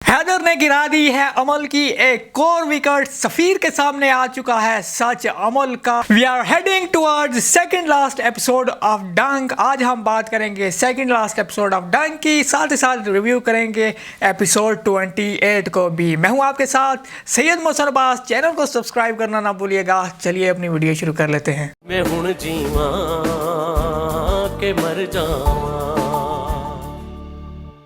हैदर ने गिरा दी है अमल की एक और विकेट। सफीर के सामने आ चुका है सच अमल का। We are heading towards second last episode of Dunk. आज हम बात करेंगे सेकंड लास्ट एपिसोड ऑफ डंक की, साथ ही साथ रिव्यू करेंगे एपिसोड 28 को भी। मैं हूं आपके साथ सैयद मोहसिन अब्बास। चैनल को सब्सक्राइब करना ना भूलिएगा। चलिए अपनी वीडियो शुरू कर लेते हैं। मैं हुण जीवा के मर जावा।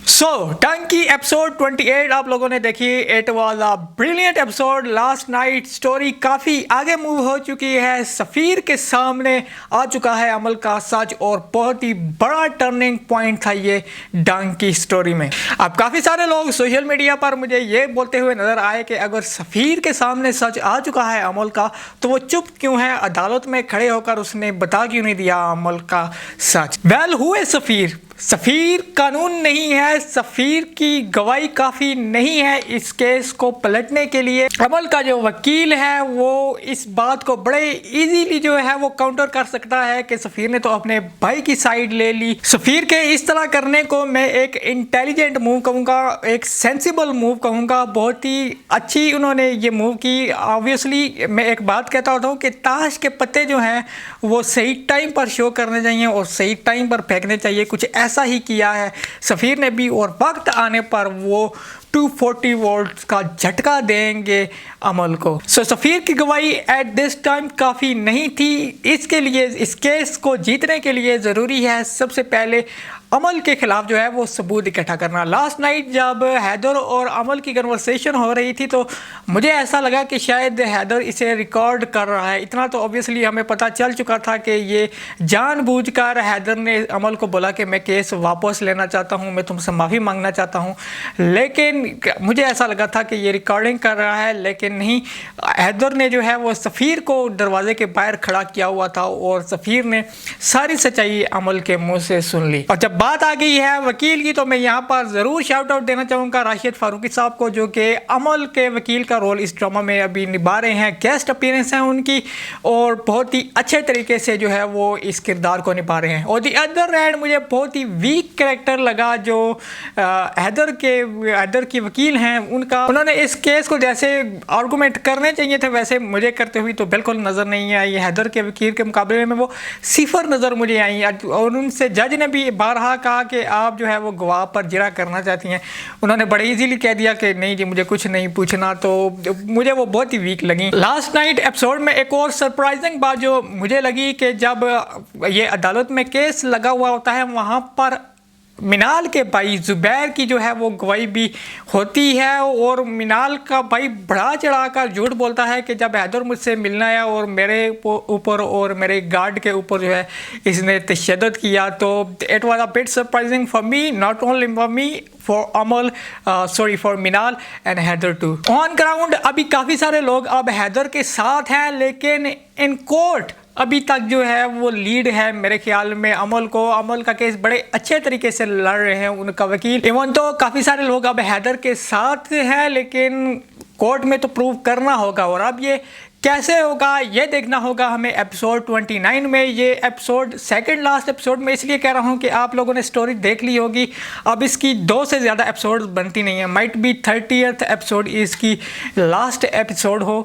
सो डंक की एपिसोड 28 आप लोगों ने देखी। It was a brilliant episode. Last night story काफ़ी आगे मूव हो चुकी है। सफ़ीर के सामने आ चुका है अमल का सच और बहुत ही बड़ा टर्निंग पॉइंट था ये डंक की स्टोरी में। अब काफ़ी सारे लोग सोशल मीडिया पर मुझे ये बोलते हुए नज़र आए कि अगर सफ़ीर के सामने सच आ चुका है अमल का तो वो चुप क्यों है, अदालत में खड़े होकर उसने बता क्यों नहीं दिया अमल का सच। वेल हुए सफ़ीर। सफ़ीर कानून नहीं है, सफ़ीर की गवाही काफ़ी नहीं है इस केस को पलटने के लिए। अमल का जो वकील है वो इस बात को बड़े इजीली जो है वो काउंटर कर सकता है कि सफ़ीर ने तो अपने भाई की साइड ले ली। सफ़ीर के इस तरह करने को मैं एक इंटेलिजेंट मूव कहूँगा, एक सेंसिबल मूव कहूँगा। बहुत ही अच्छी उन्होंने ये मूव की। ऑब्वियसली मैं एक बात कहता होता हूँ कि ताश के पत्ते जो हैं वो सही टाइम पर शो करने चाहिए और सही टाइम पर फेंकने चाहिए। कुछ ऐसा ही किया है सफ़ीर ने भी और वक्त आने पर वो 240 वोल्ट का झटका देंगे अमल को। सफ़ीर की गवाही एट दिस टाइम काफ़ी नहीं थी। इसके लिए इस केस को जीतने के लिए ज़रूरी है सबसे पहले अमल के खिलाफ जो है वो सबूत इकट्ठा करना। लास्ट नाइट जब हैदर और अमल की कन्वर्सेशन हो रही थी तो मुझे ऐसा लगा कि शायद हैदर इसे रिकॉर्ड कर रहा है। इतना तो ऑब्वियसली हमें पता चल चुका था कि ये जानबूझकर हैदर ने अमल को बोला कि मैं केस वापस लेना चाहता हूँ, मैं तुमसे माफ़ी मांगना चाहता हूँ। लेकिन मुझे ऐसा लगा था कि ये रिकॉर्डिंग कर रहा है, लेकिन नहीं। हैदर ने जो है वो सफ़ीर को दरवाजे के बाहर खड़ा किया हुआ था और सफ़ीर ने सारी सच्चाई अमल के मुँह से सुन ली। और जब बात आ गई है वकील की तो मैं यहाँ पर ज़रूर शाउट आउट देना चाहूँगा राशिद फारूकी साहब को, जो कि अमल के वकील का रोल इस ड्रामा में अभी निभा रहे हैं। गेस्ट अपीयरेंस हैं उनकी और बहुत ही अच्छे तरीके से जो है वो इस किरदार को निभा रहे हैं। और दी अदर हैंड मुझे बहुत ही वीक कैरेक्टर लगा जो हैदर की वकील हैं उनका। उन्होंने इस केस को जैसे आर्गूमेंट करने चाहिए थे वैसे मुझे करते हुए तो बिल्कुल नज़र नहीं आई। हैदर के वकील के मुकाबले में वो सिफर नज़र मुझे आई। और उनसे जज ने भी बारहा कहा कि आप जो है वो गवाह पर जिरा करना चाहती हैं। उन्होंने बड़े इजीली कह दिया कि नहीं जी मुझे कुछ नहीं पूछना। तो मुझे वो बहुत ही वीक लगी। लास्ट नाइट एपिसोड में एक और सरप्राइजिंग बात जो मुझे लगी कि जब ये अदालत में केस लगा हुआ होता है वहाँ पर मिनाल के भाई ज़ुबैर की जो है वो गवाही भी होती है। और मिनाल का भाई बढ़ा चढ़ा कर झूठ बोलता है कि जब हैदर मुझसे मिलना आया और मेरे ऊपर और मेरे गार्ड के ऊपर जो है इसने तशद्दुद किया। तो it was a bit surprising for me, not only for me, for Amal, sorry for Minal and Haider too. On ground अभी काफ़ी सारे लोग अब हैदर के साथ हैं, लेकिन इन कोर्ट अभी तक जो है वो लीड है मेरे ख्याल में अमल को। अमल का केस बड़े अच्छे तरीके से लड़ रहे हैं उनका वकील। इवन तो काफ़ी सारे लोग अब हैदर के साथ हैं, लेकिन कोर्ट में तो प्रूव करना होगा। और अब ये कैसे होगा ये देखना होगा हमें एपिसोड 29 में। ये एपिसोड सेकंड लास्ट एपिसोड में इसलिए कह रहा हूँ कि आप लोगों ने स्टोरी देख ली होगी। अब इसकी 2 से ज़्यादा एपिसोड बनती नहीं है। माइट बी 30th एपिसोड इसकी लास्ट एपिसोड हो।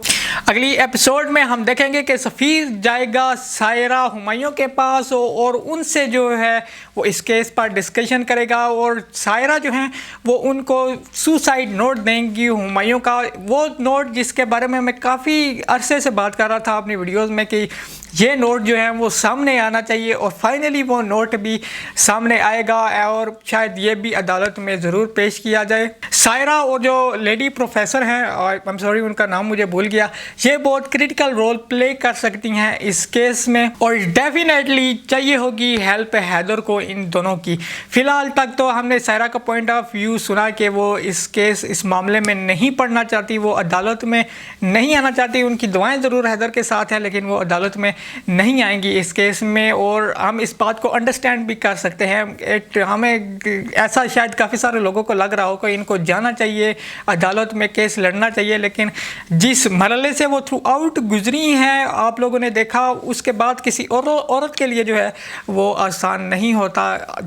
अगली एपिसोड में हम देखेंगे कि सफ़ीर जाएगा सायरा हुमायूं के पास और उनसे जो है वो इस केस पर डिस्कशन करेगा। और सायरा जो है वो उनको सुसाइड नोट देंगी हुमायूं का, वो नोट जिसके बारे में मैं काफ़ी से बात कर रहा था अपनी वीडियोस में कि ये नोट जो है वो सामने आना चाहिए। और फाइनली वो नोट भी सामने आएगा और शायद ये भी अदालत में ज़रूर पेश किया जाए। सायरा और जो लेडी प्रोफेसर हैं, और आई एम सॉरी उनका नाम मुझे भूल गया, ये बहुत क्रिटिकल रोल प्ले कर सकती हैं इस केस में। और डेफिनेटली चाहिए होगी हेल्प हैदर को इन दोनों की। फ़िलहाल तक तो हमने सायरा का पॉइंट ऑफ व्यू सुना कि वो इस मामले में नहीं पढ़ना चाहती, वो अदालत में नहीं आना चाहती। उनकी दुआएं ज़रूर हैदर के साथ हैं, लेकिन वो अदालत में नहीं आएंगी इस केस में, और हम इस बात को अंडरस्टैंड भी कर सकते हैं। हमें ऐसा शायद काफ़ी सारे लोगों को लग रहा हो कि इनको जाना चाहिए, अदालत में केस लड़ना चाहिए, लेकिन जिस मरहले से वो थ्रू आउट गुजरी हैं आप लोगों ने देखा, उसके बाद किसी औरत के लिए जो है वो आसान नहीं होता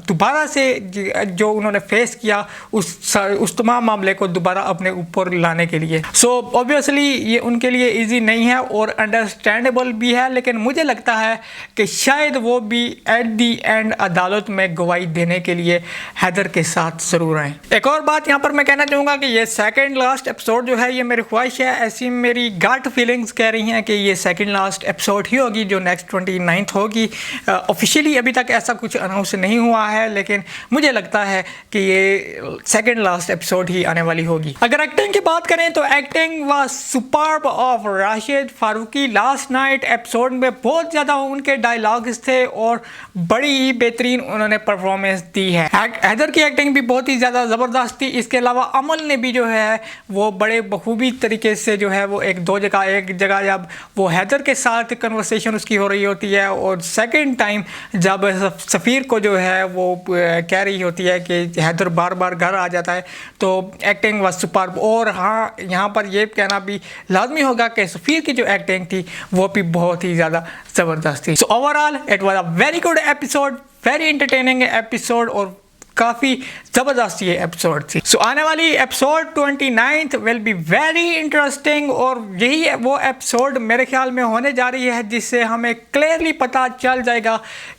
दोबारा से जो उन्होंने फेस किया उस तमाम मामले को दोबारा अपने ऊपर लाने के लिए। सो ऑब्वियसली ये उनके लिए इजी नहीं है और अंडरस्टैंडेबल भी है, लेकिन मुझे लगता है कि शायद वो भी एट दी एंड अदालत में गवाही देने के लिए हैदर के साथ ज़रूर आए। एक और बात यहाँ पर मैं कहना चाहूँगा कि ये सेकंड लास्ट एपिसोड जो है, ये मेरी ख्वाहिश है, ऐसी मेरी गट फीलिंग्स कह रही हैं कि ये सेकंड लास्ट एपिसोड ही होगी जो नेक्स्ट 29 होगी। ऑफिशियली अभी तक ऐसा कुछ अनाउंस नहीं हुआ है, लेकिन मुझे लगता है कि ये सेकंड लास्ट एपिसोड ही आने वाली होगी। अगर एक्टिंग की बात करें तो acting was superb of Rashid Farooqui. Last night episode में बहुत ज़्यादा उनके डायलॉग्स थे और बड़ी ही बेहतरीन उन्होंने परफॉर्मेंस दी है। हैदर की एक्टिंग भी बहुत ही ज़्यादा ज़बरदस्त थी। इसके अलावा अमल ने भी जो है वो बड़े बखूबी तरीके से जो है वो एक जगह जब वो हैदर के साथ कन्वर्सेशन उसकी हो रही होती है, और सेकंड टाइम जब सफ़ीर को जो है वो कह रही होती है कि हैदर बार बार घर आ जाता है, तो एक्टिंग वाज सुपर्ब। और हाँ, यहाँ पर ये कहना भी लाजमी होगा कि सफ़ीर की जो एक्टिंग थी वो भी बहुत ही ज़्यादा ज़बरदस्त थी। So overall it was a very good episode, very entertaining episode और काफ़ी ज़बरदस्त ये एपिसोड थी। सो आने वाली episode 29 will be very interesting, और यही वो एपिसोड मेरे ख्याल में होने जा रही है जिससे हमें क्लियरली पता चल जाएगा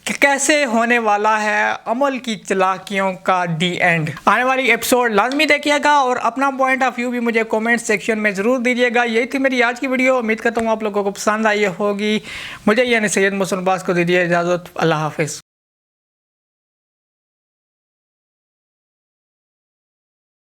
कि कैसे होने वाला है अमल की चालाकियों का दी एंड। आने वाली एपिसोड लाजमी देखिएगा और अपना पॉइंट ऑफ व्यू भी मुझे कमेंट सेक्शन में ज़रूर दीजिएगा। यही थी मेरी आज की वीडियो, उम्मीद करता हूँ आप लोगों को पसंद आई होगी। मुझे यानी सैयद मोहसिन अब्बास को दीजिए इजाज़त। अल्लाह हाफिज़।